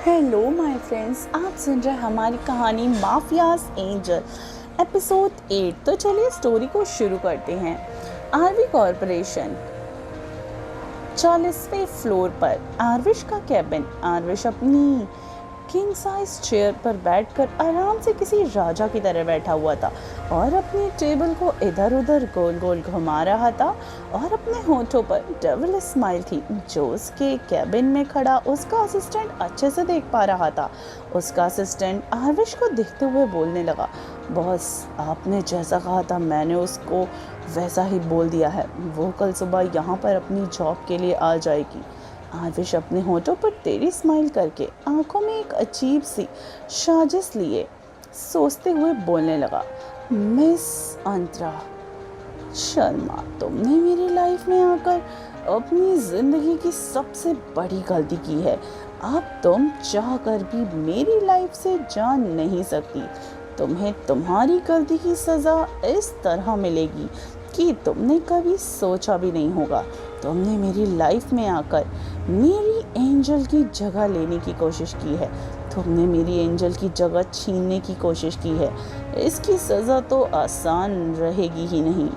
Hello my friends, आप सुन रहे हैं हमारी कहानी माफियाज एंजल एपिसोड 8। तो चलिए स्टोरी को शुरू करते हैं। आरवी कॉरपोरेशन 40वें फ्लोर पर आरविश का कैबिन। आरविश अपनी किंग साइज चेयर पर बैठकर आराम से किसी राजा की तरह बैठा हुआ था और अपनी टेबल को इधर उधर गोल गोल घुमा रहा था और अपने होठों पर डबल स्माइल थी जो उसके कैबिन में खड़ा उसका असिस्टेंट अच्छे से देख पा रहा था। उसका असिस्टेंट आरविश को देखते हुए बोलने लगा, बॉस, आपने जैसा कहा था मैंने उसको वैसा ही बोल दिया है। वो कल सुबह यहाँ पर अपनी जॉब के लिए आ जाएगी। आरविश अपने होठों पर तेरी स्माइल करके आंखों में एक अजीब सी साजिश लिए सोचते हुए बोलने लगा, मिस अंतरा शर्मा, तुमने मेरी लाइफ में आकर अपनी ज़िंदगी की सबसे बड़ी गलती की है। अब तुम चाह कर भी मेरी लाइफ से जान नहीं सकती। तुम्हें तुम्हारी गलती की सज़ा इस तरह मिलेगी कि तुमने कभी सोचा भी नहीं होगा। तुमने मेरी लाइफ में आकर मेरी एंजल की जगह लेने की कोशिश की है। तुमने मेरी एंजल की जगह छीनने की कोशिश की है। इसकी सज़ा तो आसान रहेगी ही नहीं,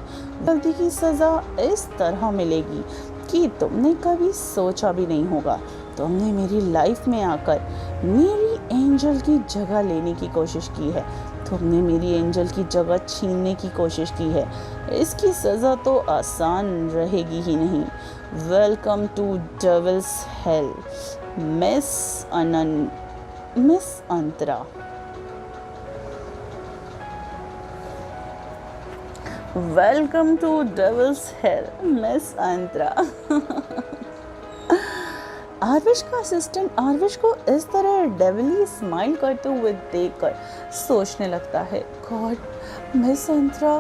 गलती की सज़ा इस तरह मिलेगी कि तुमने कभी सोचा भी नहीं होगा। तुमने मेरी लाइफ में आकर मेरी एंजल की जगह लेने की कोशिश की है। तुमने मेरी एंजल की जगह छीनने की कोशिश की है। इसकी सज़ा तो आसान रहेगी ही नहीं। Welcome to devil's hell, miss Antara. Welcome to devil's hell, miss Antara. Aarvish का असिस्टेंट आरविश को इस तरह डेविली स्माइल करते हुए देखकर सोचने लगता है, गॉड, मिस अंतरा,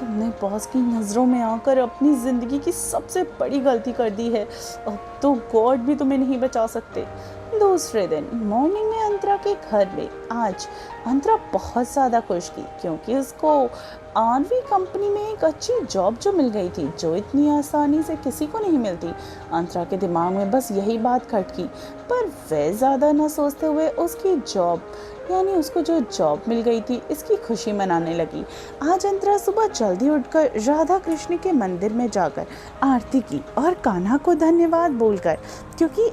तुमने बॉस की नज़रों में आकर अपनी ज़िंदगी की सबसे बड़ी गलती कर दी है। अब तो गॉड भी तुम्हें नहीं बचा सकते। दूसरे दिन मॉर्निंग में अंतरा के घर में आज अंतरा बहुत ज़्यादा खुश थी क्योंकि उसको आरवी कंपनी में एक अच्छी जॉब जो मिल गई थी जो इतनी आसानी से किसी को नहीं मिलती। अंतरा के दिमाग में बस यही बात खटकी, पर वह ज़्यादा ना सोचते हुए उसकी जॉब यानी उसको जो जॉब मिल गई थी इसकी खुशी मनाने लगी। आज अंतरा सुबह जल्दी उठकर राधा कृष्ण के मंदिर में जाकर आरती की और कान्हा को धन्यवाद बोलकर, क्योंकि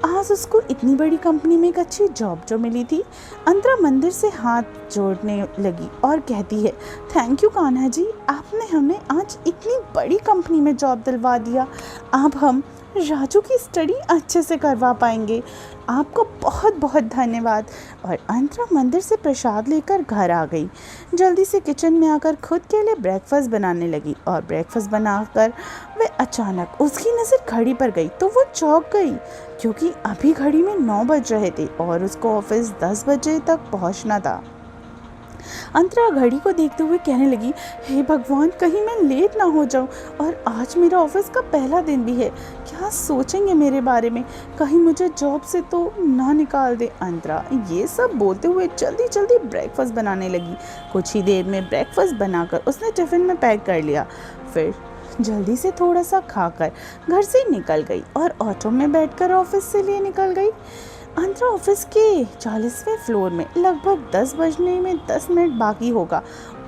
आज उसको इतनी बड़ी कंपनी में एक अच्छी जॉब जो मिली थी। अंतरा मंदिर से हाथ जोड़ने लगी और कहती है, थैंक यू कान्हा जी, आपने हमें आज इतनी बड़ी कंपनी में जॉब दिलवा दिया। अब हम राजू की स्टडी अच्छे से करवा पाएंगे। आपको बहुत बहुत धन्यवाद। और अंतरा मंदिर से प्रसाद लेकर घर आ गई। जल्दी से किचन में आकर खुद के लिए ब्रेकफास्ट बनाने लगी और ब्रेकफास्ट बनाकर वह अचानक उसकी नज़र घड़ी पर गई तो वो चौंक गई क्योंकि अभी घड़ी में 9 बज रहे थे और उसको ऑफिस 10 बजे तक पहुंचना था। अंतरा घड़ी को देखते हुए कहने लगी, हे भगवान, कहीं मैं लेट ना हो जाऊं और आज मेरा ऑफिस का पहला दिन भी है। क्या सोचेंगे मेरे बारे में, कहीं मुझे जॉब से तो ना निकाल दे। अंतरा ये सब बोलते हुए जल्दी जल्दी ब्रेकफास्ट बनाने लगी। कुछ ही देर में ब्रेकफास्ट बनाकर उसने टिफ़िन में पैक कर लिया। फिर जल्दी से थोड़ा सा खाकर घर से निकल गई और ऑटो में बैठकर ऑफिस से लिए निकल गई। अंतरा ऑफिस के 40वें फ्लोर में लगभग 10 बजने में 10 मिनट बाकी होगा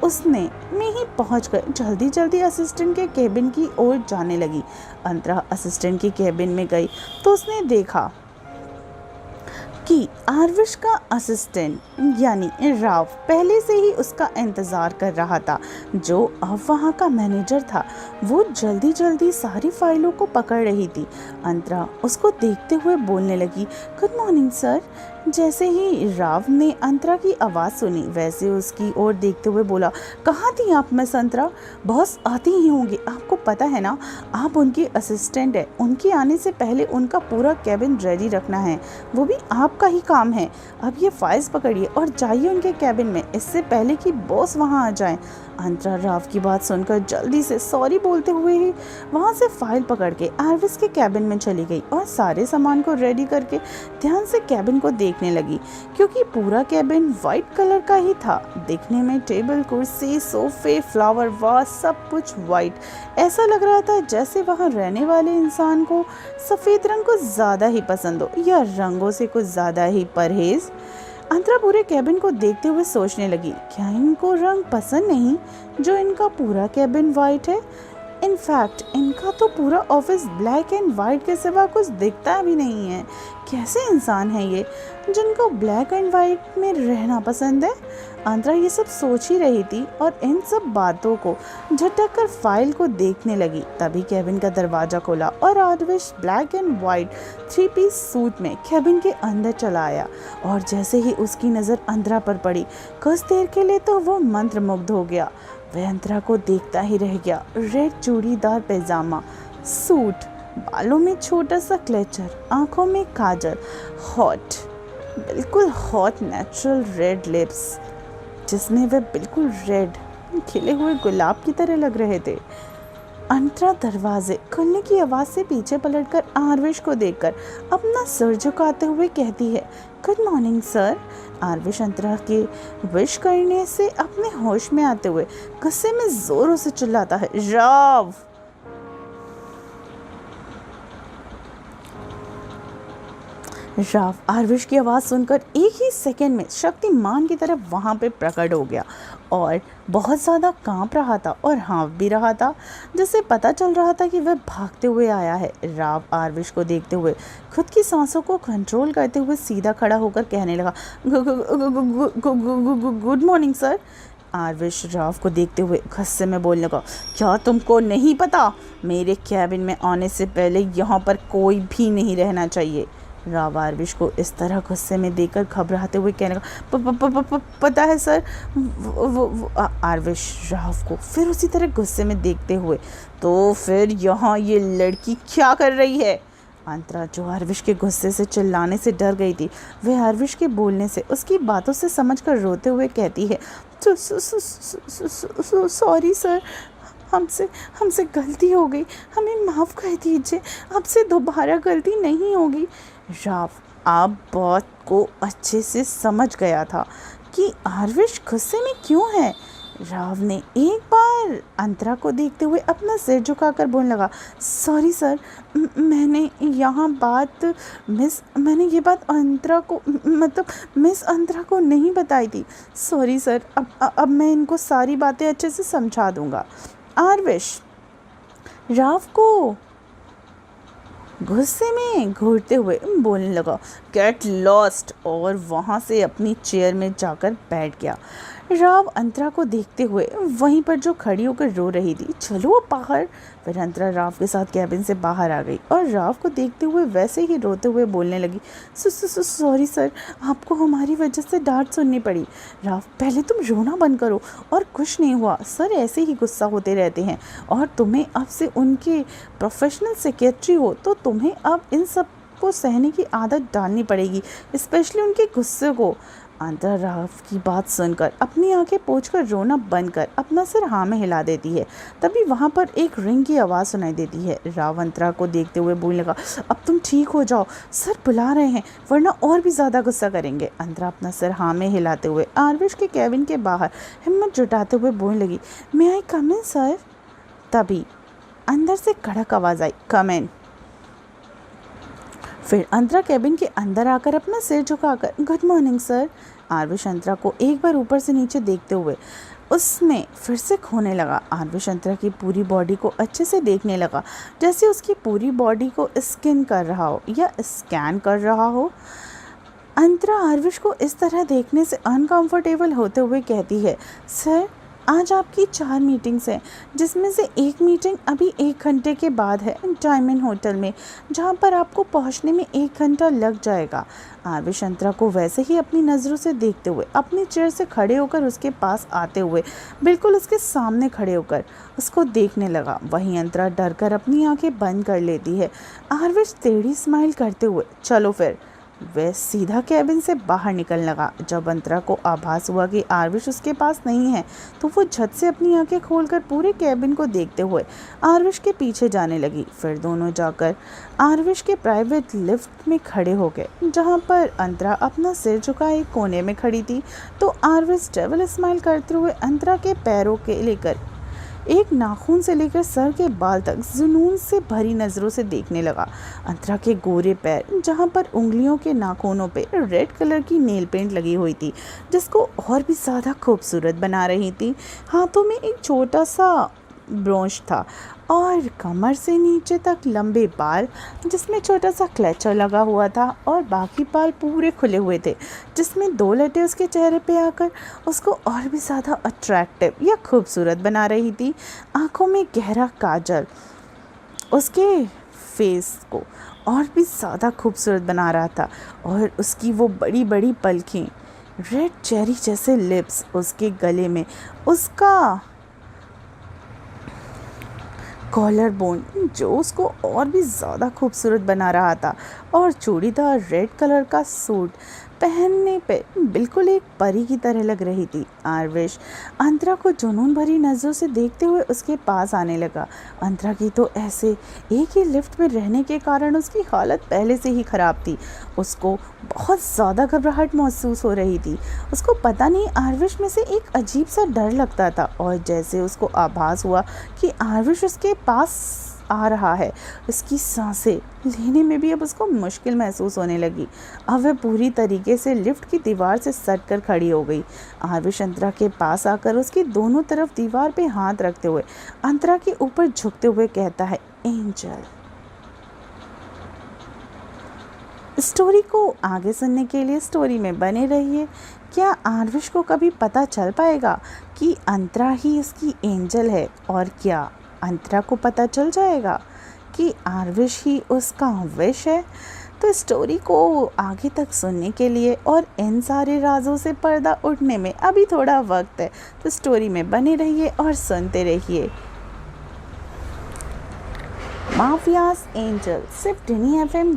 उसने में ही पहुँच कर जल्दी जल्दी असिस्टेंट के केबिन की ओर जाने लगी। अंतरा असिस्टेंट के केबिन में गई तो उसने देखा कि आरविश का असिस्टेंट यानी राव पहले से ही उसका इंतज़ार कर रहा था, जो अब वहाँ का मैनेजर था। वो जल्दी जल्दी सारी फाइलों को पकड़ रही थी। अंतरा उसको देखते हुए बोलने लगी, गुड मॉर्निंग सर। जैसे ही राव ने अंतरा की आवाज़ सुनी वैसे उसकी ओर देखते हुए बोला, कहाँ थी आप मिस अंतरा? बॉस आती ही होंगी, आपको पता है ना, आप उनकी असिस्टेंट है। उनके आने से पहले उनका पूरा कैबिन रेडी रखना है, वो भी आपका ही काम है। अब ये फाइल्स पकड़िए और जाइए उनके कैबिन में, इससे पहले कि बॉस वहाँ आ जाएं। अंतरा राव की बात सुनकर जल्दी से सॉरी बोलते हुए ही वहाँ से फाइल पकड़ के आरविश के कैबिन में चली गई और सारे सामान को रेडी करके ध्यान से कैबिन को देखने लगी, क्योंकि पूरा कैबिन वाइट कलर का ही था। दिखने में टेबल, कुर्सी, सोफे, फ्लावर वास सब कुछ वाइट। ऐसा लग रहा था जैसे वहाँ रहने वाले इंसान को सफ़ेद रंग को ज़्यादा ही पसंद हो या रंगों से कुछ ज़्यादा ही परहेज। अंतरा पूरे कैबिन को देखते हुए सोचने लगी, क्या इनको रंग पसंद नहीं जो इनका पूरा कैबिन वाइट है। इनफैक्ट इनका तो पूरा ऑफिस ब्लैक एंड वाइट के सिवा कुछ दिखता भी नहीं है। कैसे इंसान है ये जिनको ब्लैक एंड वाइट में रहना पसंद है। अंतरा ये सब सोच ही रही थी और इन सब बातों को झटक कर फाइल को देखने लगी। तभी कैबिन का दरवाजा खोला और Aarvish black and white three piece suit में कैबिन के अंदर चला आया। और जैसे ही उसकी नज़र अंतरा पर पड़ी, कुछ देर के लिए तो वो मंत्रमुग्ध हो गया। वह अंतरा को देखता ही रह गया। रेड चूड़ीदार पैजामा, सूट, बालों में छोटा सा क्लेचर, आंखों में काजल, हॉट, बिल्कुल हॉट नेचुरल रेड लिप्स जिसमें वह बिल्कुल रेड खिले हुए गुलाब की तरह लग रहे थे। अंतरा दरवाजे खुलने की आवाज़ से पीछे पलटकर आरविश को देखकर अपना सिर झुकाते हुए कहती है, गुड मॉर्निंग सर। आरविश अंतरा के विश करने से अपने होश में आते हुए गुस्से में जोरों से चिल्लाता है, राव। राव आरविश की आवाज़ सुनकर एक ही सेकंड में शक्तिमान की तरह वहाँ पे प्रकट हो गया और बहुत ज़्यादा कांप रहा था और हाँफ भी रहा था, जिससे पता चल रहा था कि वह भागते हुए आया है। राव आरविश को देखते हुए खुद की सांसों को कंट्रोल करते हुए सीधा खड़ा होकर कहने लगा, गुड मॉर्निंग सर। आरविश राव को देखते हुए गुस्से में बोलने लगा, क्या तुमको नहीं पता मेरे कैबिन में आने से पहले यहाँ पर कोई भी नहीं रहना चाहिए। राव आरविश को इस तरह गुस्से में देखकर घबराते हुए कहने लगा, पता है सर। आरविश राव को फिर उसी तरह गुस्से में देखते हुए, तो फिर यहाँ ये लड़की क्या कर रही है। अंतरा जो आरविश के गुस्से से चिल्लाने से डर गई थी, वह आरविश के बोलने से उसकी बातों से समझकर रोते हुए कहती है, सॉरी सर, हमसे गलती हो गई, हमें माफ़ कर दीजिए, अब से दोबारा गलती नहीं होगी। राव आप बात को अच्छे से समझ गया था कि आरविश गुस्से में क्यों है। राव ने एक बार अंतरा को देखते हुए अपना सिर झुकाकर बोलने लगा, सॉरी सर, मैंने ये बात अंतरा को मिस अंतरा को नहीं बताई थी। सॉरी सर, अब मैं इनको सारी बातें अच्छे से समझा दूंगा। आरविश राव को गुस्से में घूरते हुए बोलने लगा, गेट लॉस्ट, और वहाँ से अपनी चेयर में जाकर बैठ गया। राव अंतरा को देखते हुए वहीं पर जो खड़ी होकर रो रही थी, चलो बाहर। फिर अंतरा राव के साथ कैबिन से बाहर आ गई और राव को देखते हुए वैसे ही रोते हुए बोलने लगी, सॉरी सर, आपको हमारी वजह से डांट सुननी पड़ी। राव पहले तुम रोना बंद करो। और कुछ नहीं हुआ सर, ऐसे ही गुस्सा होते रहते हैं और तुम्हें अब से उनके प्रोफेशनल सेक्रेटरी हो तो तुम्हें अब इन सब को सहने की आदत डालनी पड़ेगी, स्पेशली उनके गुस्से को। अंतरा राव की बात सुनकर अपनी आंखें पोंछकर रोना बंद कर अपना सिर हाँ में हिला देती है। तभी वहाँ पर एक रिंग की आवाज़ सुनाई देती है। राव अंतरा को देखते हुए बोलने लगा, अब तुम ठीक हो जाओ, सर बुला रहे हैं वरना और भी ज़्यादा गुस्सा करेंगे। अंतरा अपना सिर हाँ में हिलाते हुए आरविश के कैबिन के बाहर हिम्मत जुटाते हुए बोलने लगी, मे आई कम इन सर। तभी अंदर से कड़क आवाज़ आई, कम इन। फिर अंतरा कैबिन के अंदर आकर अपना सिर झुकाकर, गुड मॉर्निंग सर। आरविश अंतरा को एक बार ऊपर से नीचे देखते हुए उसमें फिर से खोने लगा। आरविश अंतरा की पूरी बॉडी को अच्छे से देखने लगा, जैसे उसकी पूरी बॉडी को स्किन कर रहा हो या स्कैन कर रहा हो। अंतरा आरविश को इस तरह देखने से अनकंफर्टेबल होते हुए कहती है, सर आज आपकी 4 मीटिंग्स हैं, जिसमें से एक मीटिंग अभी 1 घंटे के बाद है डायमंड होटल में, जहां पर आपको पहुंचने में 1 घंटा लग जाएगा। आरविश अंतरा को वैसे ही अपनी नज़रों से देखते हुए अपनी चेयर से खड़े होकर उसके पास आते हुए बिल्कुल उसके सामने खड़े होकर उसको देखने लगा। वहीं अंतरा डर कर अपनी आंखें बंद कर लेती है। आरविश टेढ़ी स्माइल करते हुए, चलो फिर वह सीधा कैबिन से बाहर निकलने लगा। जब अंतरा को आभास हुआ कि आरविश उसके पास नहीं है तो वो झट से अपनी आंखें खोलकर पूरे कैबिन को देखते हुए आरविश के पीछे जाने लगी। फिर दोनों जाकर आरविश के प्राइवेट लिफ्ट में खड़े हो गए, जहाँ पर अंतरा अपना सिर झुकाए एक कोने में खड़ी थी। तो आरविश डेविल स्माइल करते हुए अंतरा के पैरों के लेकर एक नाखून से लेकर सर के बाल तक जुनून से भरी नज़रों से देखने लगा। अंतरा के गोरे पैर, जहाँ पर उंगलियों के नाखूनों पे रेड कलर की नेल पेंट लगी हुई थी, जिसको और भी ज़्यादा खूबसूरत बना रही थी। हाथों में एक छोटा सा ब्रोच था और कमर से नीचे तक लंबे बाल, जिसमें छोटा सा क्लचर लगा हुआ था, और बाकी बाल पूरे खुले हुए थे, जिसमें दो लटे उसके चेहरे पे आकर उसको और भी ज़्यादा अट्रैक्टिव या खूबसूरत बना रही थी। आंखों में गहरा काजल उसके फेस को और भी ज़्यादा खूबसूरत बना रहा था, और उसकी वो बड़ी बड़ी पलकें, रेड चेरी जैसे लिप्स, उसके गले में उसका कॉलर बोन जो उसको और भी ज़्यादा खूबसूरत बना रहा था, और चूड़ीदार रेड कलर का सूट पहनने पे बिल्कुल एक परी की तरह लग रही थी। आरविश अंतरा को जुनून भरी नज़रों से देखते हुए उसके पास आने लगा। अंतरा की तो ऐसे एक ही लिफ्ट में रहने के कारण उसकी हालत पहले से ही ख़राब थी। उसको बहुत ज़्यादा घबराहट महसूस हो रही थी। उसको पता नहीं आरविश में से एक अजीब सा डर लगता था, और जैसे उसको आभास हुआ कि आरविश उसके पास आ रहा है, उसकी सांसें लेने में भी अब उसको मुश्किल महसूस होने लगी। अब वह पूरी तरीके से लिफ्ट की दीवार से सट कर खड़ी हो गई। आरविश अंतरा के पास आकर उसकी दोनों तरफ दीवार पे हाथ रखते हुए अंतरा के ऊपर झुकते हुए कहता है, एंजल। स्टोरी को आगे सुनने के लिए स्टोरी में बने रहिए। क्या आरविश को कभी पता चल पाएगा कि अंतरा ही उसकी एंजल है, और क्या अंतरा को पता चल जाएगा कि आरविश ही उसका विश है? तो स्टोरी को आगे तक सुनने के लिए और इन सारे राजों से पर्दा उठने में अभी थोड़ा वक्त है, तो स्टोरी में बने रहिए और सुनते रहिए। माफियाज एंजल सिर्फ डिनी FM